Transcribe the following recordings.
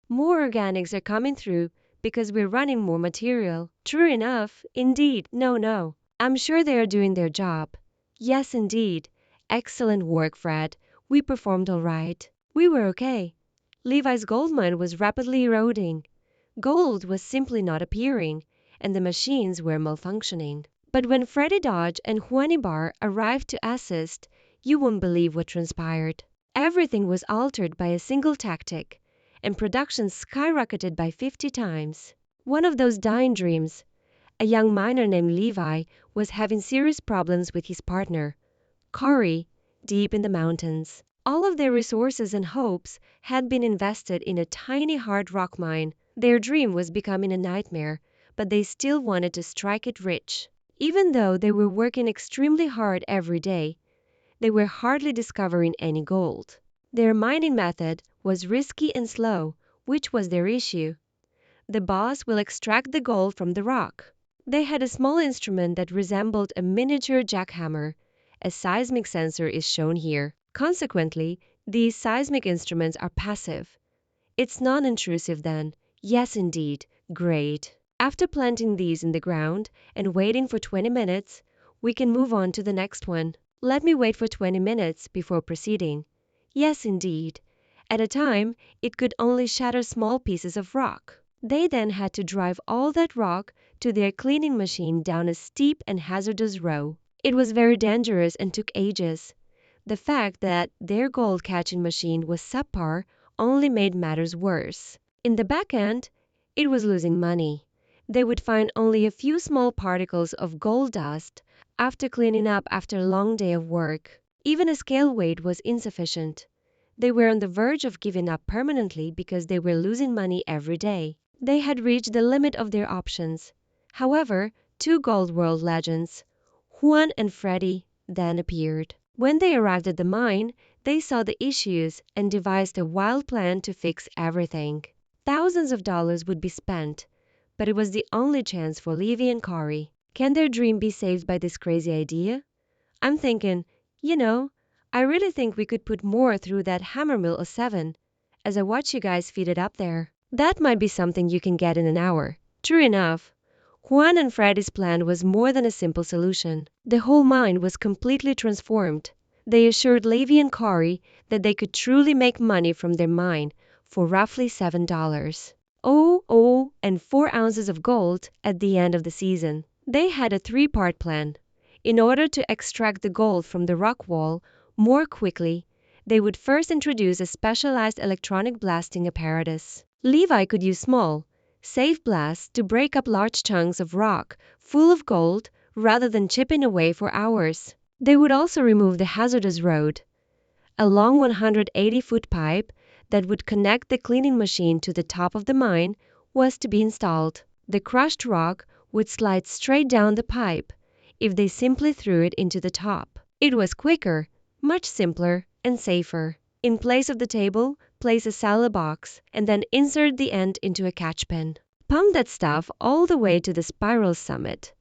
More organics are coming through because we're running more material. True enough, indeed. No. I'm sure they are doing their job. Yes, indeed. Excellent work, Fred. We performed all right. We were okay. Levi's gold mine was rapidly eroding. Gold was simply not appearing, and the machines were malfunctioning. But when Freddy Dodge and Juani Bar arrived to assist, you won't believe what transpired. Everything was altered by a single tactic, and production skyrocketed by 50 times. One of those dying dreams. A young miner named Levi was having serious problems with his partner, Corey, deep in the mountains. All of their resources and hopes had been invested in a tiny hard rock mine. Their dream was becoming a nightmare, but they still wanted to strike it rich. Even though they were working extremely hard every day, they were hardly discovering any gold. Their mining method was risky and slow, which was their issue. The boss will extract the gold from the rock. They had a small instrument that resembled a miniature jackhammer. A seismic sensor is shown here. Consequently, these seismic instruments are passive. It's non-intrusive then. Yes, indeed. Great. After planting these in the ground and waiting for 20 minutes, we can move on to the next one. Let me wait for 20 minutes before proceeding. Yes, indeed. At a time, it could only shatter small pieces of rock. They then had to drive all that rock to their cleaning machine down a steep and hazardous row. It was very dangerous and took ages. The fact that their gold catching machine was subpar only made matters worse. In the back end, it was losing money. They would find only a few small particles of gold dust after cleaning up after a long day of work. Even a scale weight was insufficient. They were on the verge of giving up permanently because they were losing money every day. They had reached the limit of their options. However, two Gold World legends, Juan and Freddy, then appeared. When they arrived at the mine, they saw the issues and devised a wild plan to fix everything. Thousands of dollars would be spent, but it was the only chance for Levi and Corey. Can their dream be saved by this crazy idea? I'm thinking, I really think we could put more through that hammer mill of 7 as I watch you guys feed it up there. That might be something you can get in an hour. True enough. Juan and Freddy's plan was more than a simple solution. The whole mine was completely transformed. They assured Levi and Corey that they could truly make money from their mine for roughly $7. And 4 ounces of gold at the end of the season. They had a 3-part plan. In order to extract the gold from the rock wall more quickly, they would first introduce a specialized electronic blasting apparatus. Levi could use small, safe blasts to break up large chunks of rock full of gold rather than chipping away for hours. They would also remove the hazardous road. A long 180-foot pipe that would connect the cleaning machine to the top of the mine was to be installed. The crushed rock would slide straight down the pipe if they simply threw it into the top. It was quicker, much simpler, and safer. In place of the table, place a salad box and then insert the end into a catch pen. Pump that stuff all the way to the spiral summit.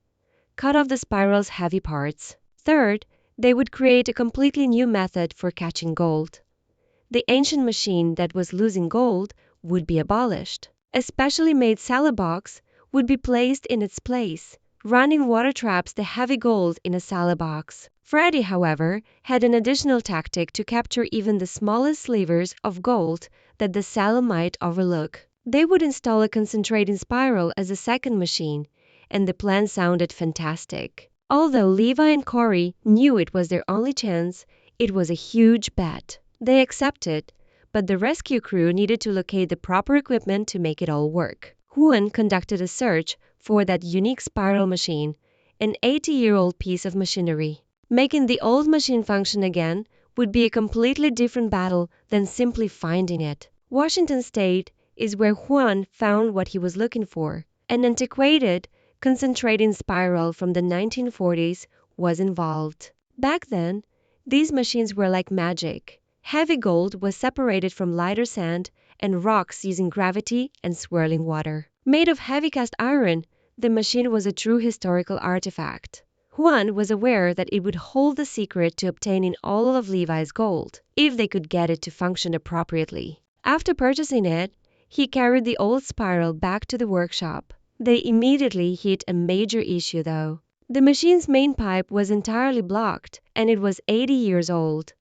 Cut off the spiral's heavy parts. Third, they would create a completely new method for catching gold. The ancient machine that was losing gold would be abolished. A specially made salad box would be placed in its place. Running water traps the heavy gold in a salad box. Freddy, however, had an additional tactic to capture even the smallest slivers of gold that the salad might overlook. They would install a concentrating spiral as a second machine, and the plan sounded fantastic. Although Levi and Corey knew it was their only chance, it was a huge bet. They accepted, but the rescue crew needed to locate the proper equipment to make it all work. Juan conducted a search for that unique spiral machine, an 80-year-old piece of machinery. Making the old machine function again would be a completely different battle than simply finding it. Washington State is where Juan found what he was looking for. An antiquated, concentrating spiral from the 1940s was involved. Back then, these machines were like magic. Heavy gold was separated from lighter sand and rocks using gravity and swirling water. Made of heavy cast iron, the machine was a true historical artifact. Juan was aware that it would hold the secret to obtaining all of Levi's gold, if they could get it to function appropriately. After purchasing it, He carried the old spiral back to the workshop. They immediately hit a major issue, though. The machine's main pipe was entirely blocked, and it was 80 years old.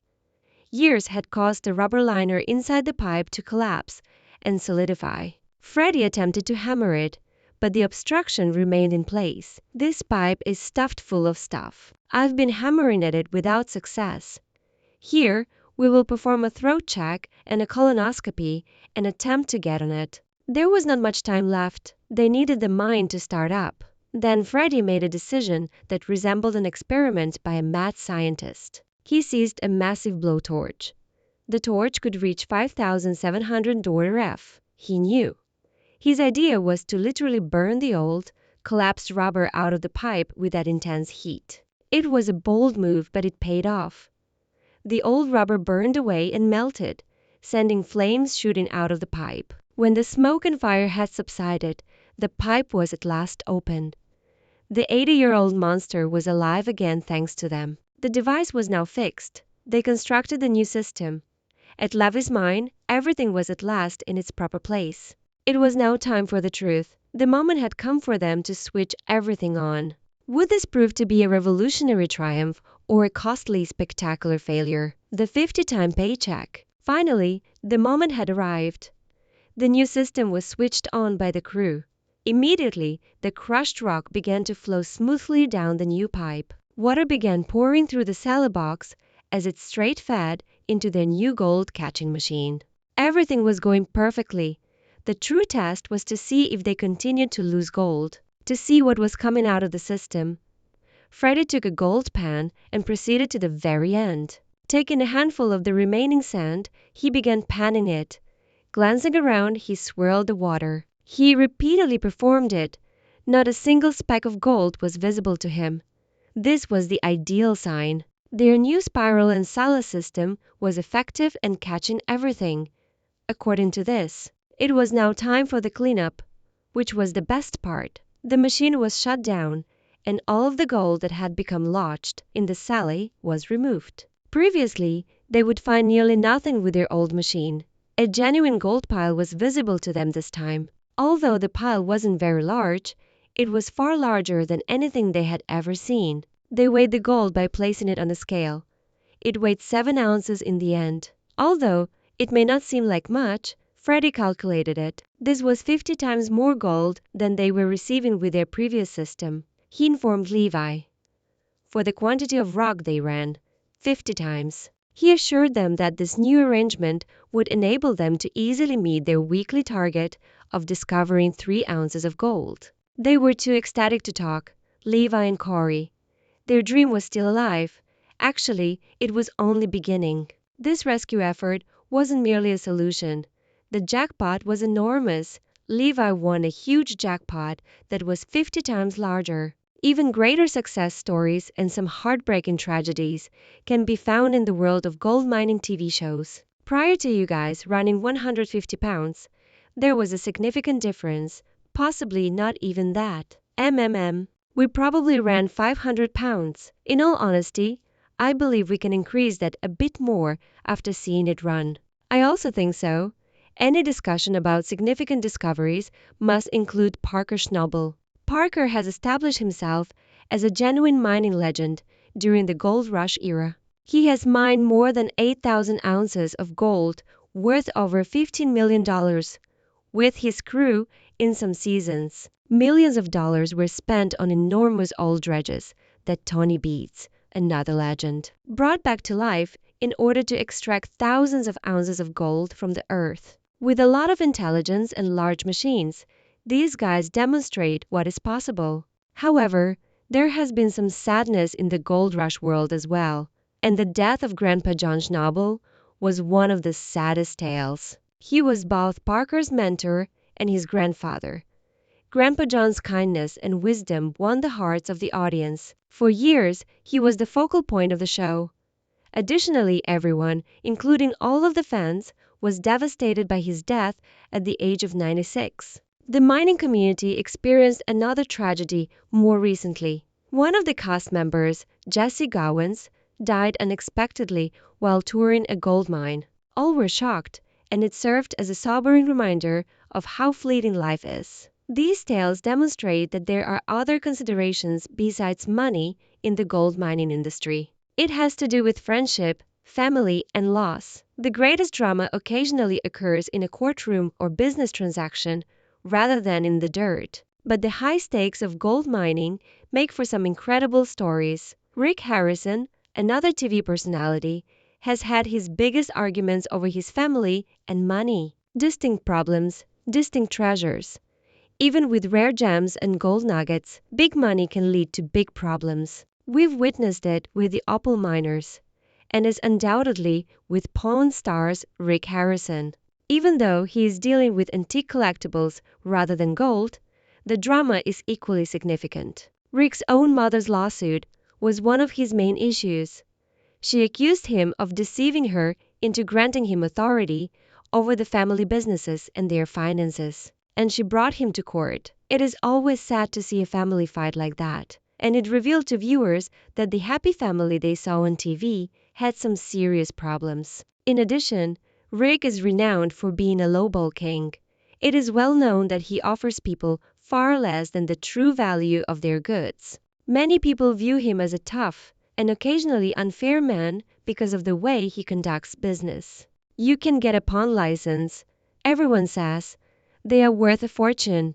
Years had caused the rubber liner inside the pipe to collapse and solidify. Freddy attempted to hammer it, but the obstruction remained in place. This pipe is stuffed full of stuff. I've been hammering at it without success. Here, we will perform a throat check and a colonoscopy and attempt to get on it. There was not much time left. They needed the mine to start up. Then Freddy made a decision that resembled an experiment by a mad scientist. He seized a massive blowtorch. The torch could reach 5,700 Ref. He knew. His idea was to literally burn the old, collapsed rubber out of the pipe with that intense heat. It was a bold move, but it paid off. The old rubber burned away and melted, sending flames shooting out of the pipe. When the smoke and fire had subsided, the pipe was at last opened. The 80-year-old monster was alive again thanks to them. The device was now fixed. They constructed the new system. At Levi's mine, everything was at last in its proper place. It was now time for the truth. The moment had come for them to switch everything on. Would this prove to be a revolutionary triumph or a costly, spectacular failure? The 50-time paycheck. Finally, the moment had arrived. The new system was switched on by the crew. Immediately, the crushed rock began to flow smoothly down the new pipe. Water began pouring through the cellar box as it straight fed into their new gold catching machine. Everything was going perfectly. The true test was to see if they continued to lose gold, to see what was coming out of the system. Freddy took a gold pan and proceeded to the very end. Taking a handful of the remaining sand, he began panning it. Glancing around, he swirled the water. He repeatedly performed it. Not a single speck of gold was visible to him. This was the ideal sign. Their new spiral and sala system was effective and catching everything. According to this, it was now time for the cleanup, which was the best part. The machine was shut down, and all of the gold that had become lodged in the sala was removed. Previously, they would find nearly nothing with their old machine. A genuine gold pile was visible to them this time. Although the pile wasn't very large, it was far larger than anything they had ever seen. They weighed the gold by placing it on a scale. It weighed 7 ounces in the end. Although it may not seem like much, Freddy calculated it. This was 50 times more gold than they were receiving with their previous system. He informed Levi. For the quantity of rock they ran, 50 times. He assured them that this new arrangement would enable them to easily meet their weekly target of discovering 3 ounces of gold. They were too ecstatic to talk, Levi and Corey. Their dream was still alive. Actually, it was only beginning. This rescue effort wasn't merely a solution. The jackpot was enormous. Levi won a huge jackpot that was 50 times larger. Even greater success stories and some heartbreaking tragedies can be found in the world of gold mining TV shows. Prior to you guys running 150 pounds, there was a significant difference, possibly not even that. We probably ran 500 pounds. In all honesty, I believe we can increase that a bit more after seeing it run. I also think so. Any discussion about significant discoveries must include Parker Schnabel. Parker has established himself as a genuine mining legend during the gold rush era. He has mined more than 8,000 ounces of gold worth over $15 million with his crew in some seasons. Millions of dollars were spent on enormous old dredges that Tony Beats, another legend, brought back to life in order to extract thousands of ounces of gold from the earth. With a lot of intelligence and large machines, these guys demonstrate what is possible. However, there has been some sadness in the gold rush world as well, and the death of Grandpa John Schnabel was one of the saddest tales. He was both Parker's mentor and his grandfather. Grandpa John's kindness and wisdom won the hearts of the audience. For years, he was the focal point of the show. Additionally, everyone, including all of the fans, was devastated by his death at the age of 96. The mining community experienced another tragedy more recently. One of the cast members, Jesse Gowans, died unexpectedly while touring a gold mine. All were shocked, and it served as a sobering reminder of how fleeting life is. These tales demonstrate that there are other considerations besides money in the gold mining industry. It has to do with friendship, family, and loss. The greatest drama occasionally occurs in a courtroom or business transaction rather than in the dirt. But the high stakes of gold mining make for some incredible stories. Rick Harrison, another TV personality, has had his biggest arguments over his family and money. Distinct problems, distinct treasures. Even with rare gems and gold nuggets, big money can lead to big problems. We've witnessed it with the opal miners, and is undoubtedly with Pawn Stars Rick Harrison. Even though he is dealing with antique collectibles rather than gold, the drama is equally significant. Rick's own mother's lawsuit was one of his main issues. She accused him of deceiving her into granting him authority over the family businesses and their finances, and she brought him to court. It is always sad to see a family fight like that, and it revealed to viewers that the happy family they saw on TV had some serious problems. In addition, Rick is renowned for being a lowball king. It is well known that he offers people far less than the true value of their goods. Many people view him as a tough and occasionally unfair man because of the way he conducts business. You can get a pawn license, everyone says. They are worth a fortune.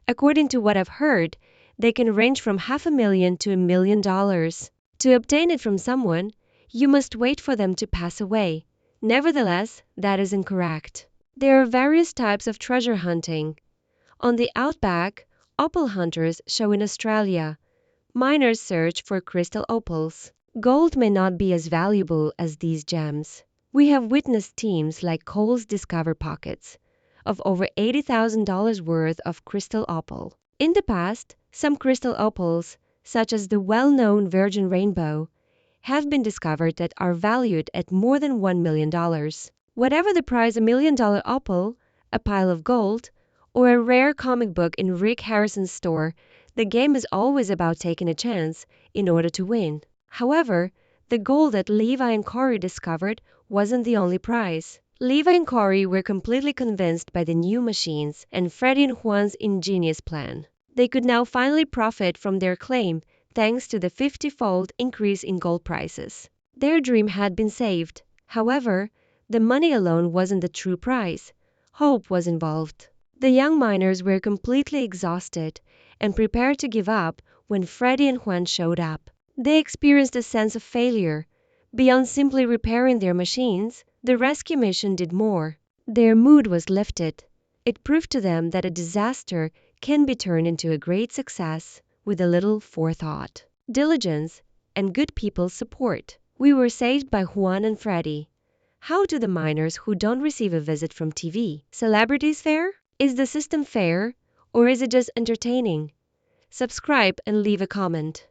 According to what I've heard, they can range from $500,000 to $1 million. To obtain it from someone, you must wait for them to pass away. Nevertheless, that is incorrect. There are various types of treasure hunting. On the outback, opal hunters show in Australia. Miners search for crystal opals. Gold may not be as valuable as these gems. We have witnessed teams like Cole's discover pockets of over $80,000 worth of crystal opal. In the past, some crystal opals, such as the well-known Virgin Rainbow, have been discovered that are valued at more than $1 million. Whatever the price, $1 million opal, a pile of gold, or a rare comic book in Rick Harrison's store, the game is always about taking a chance in order to win. However, the gold that Levi and Corey discovered wasn't the only prize. Levi and Corey were completely convinced by the new machines and Freddy and Juan's ingenious plan. They could now finally profit from their claim thanks to the 50-fold increase in gold prices. Their dream had been saved. However, the money alone wasn't the true prize. Hope was involved. The young miners were completely exhausted and prepared to give up when Freddy and Juan showed up. They experienced a sense of failure. Beyond simply repairing their machines, the rescue mission did more. Their mood was lifted. It proved to them that a disaster can be turned into a great success with a little forethought, diligence, and good people's support. We were saved by Juan and Freddy. How do the miners who don't receive a visit from TV, celebrities fare? Is the system fair, or is it just entertaining? Subscribe and leave a comment.